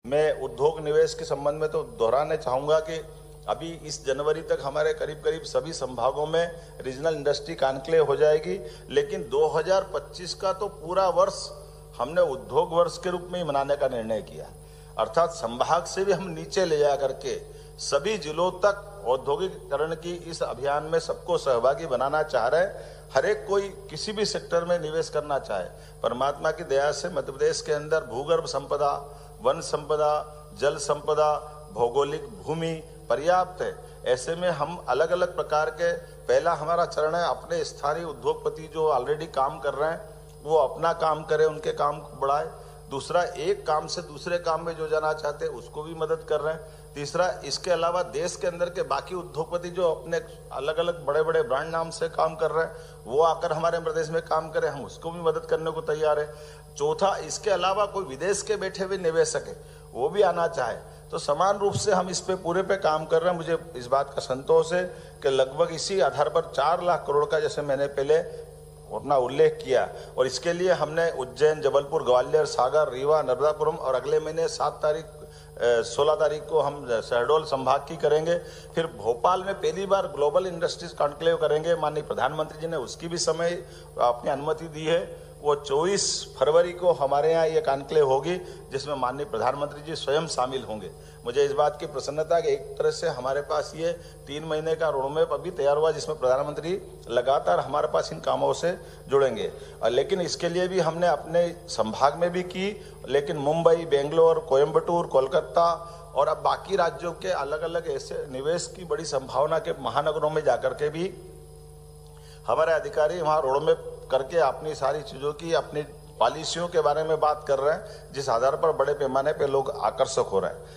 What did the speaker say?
मैं उद्योग निवेश के संबंध में तो दोहराना चाहूंगा कि अभी इस जनवरी तक हमारे करीब करीब सभी संभागों में रीजनल इंडस्ट्री कॉन्क्लेव हो जाएगी, लेकिन 2025 का तो पूरा वर्ष हमने उद्योग वर्ष के रूप में ही मनाने का निर्णय किया। अर्थात संभाग से भी हम नीचे ले जा करके सभी जिलों तक औद्योगिकरण की इस अभियान में सबको सहभागी बनाना चाह रहे हैं। हर एक कोई किसी भी सेक्टर में निवेश करना चाहे। परमात्मा की दया से मध्य प्रदेश के अंदर भूगर्भ संपदा, वन संपदा, जल संपदा, भौगोलिक भूमि पर्याप्त है। ऐसे में हम अलग अलग प्रकार के, पहला हमारा चरण है अपने स्थानीय उद्योगपति जो ऑलरेडी काम कर रहे हैं वो अपना काम करें, उनके काम को बढ़ाए। दूसरा, एक काम से दूसरे काम में जो जाना चाहते हैं उसको भी मदद कर रहे हैं। तीसरा, इसके अलावा देश के अंदर के बाकी उद्योगपति जो अपने अलग अलग बड़े बड़े ब्रांड नाम से काम कर रहे हैं वो आकर हमारे प्रदेश में काम करें, हम उसको भी मदद करने को तैयार है। चौथा, इसके अलावा कोई विदेश के बैठे हुए निवेशक है वो भी आना चाहे तो समान रूप से हम इस पे पूरे पे काम कर रहे हैं। मुझे इस बात का संतोष है कि लगभग इसी आधार पर 4 लाख करोड़ का, जैसे मैंने पहले अपना उल्लेख किया, और इसके लिए हमने उज्जैन, जबलपुर, ग्वालियर, सागर, रीवा, नर्मदापुरम और अगले महीने 16 तारीख को हम शहडोल संभाग की करेंगे। फिर भोपाल में पहली बार ग्लोबल इंडस्ट्रीज कॉन्क्लेव करेंगे। माननीय प्रधानमंत्री जी ने उसकी भी समय अपनी अनुमति दी है। वो 24 फरवरी को हमारे यहाँ ये कॉन्क्लेव होगी जिसमें माननीय प्रधानमंत्री जी स्वयं शामिल होंगे। मुझे इस बात की प्रसन्नता कि एक तरह से हमारे पास ये 3 महीने का रोडमैप अभी तैयार हुआ जिसमें प्रधानमंत्री लगातार हमारे पास इन कामों से जुड़ेंगे। लेकिन इसके लिए भी हमने अपने संभाग में भी की, लेकिन मुंबई, बेंगलोर, कोयम्बटूर, कोलकाता और अब बाकी राज्यों के अलग अलग ऐसे निवेश की बड़ी संभावना के महानगरों में जाकर के भी हमारे अधिकारी वहाँ रोडमैप करके अपनी सारी चीज़ों की, अपनी पॉलिसियों के बारे में बात कर रहे हैं जिस आधार पर बड़े पैमाने पे लोग आकर्षक हो रहे हैं।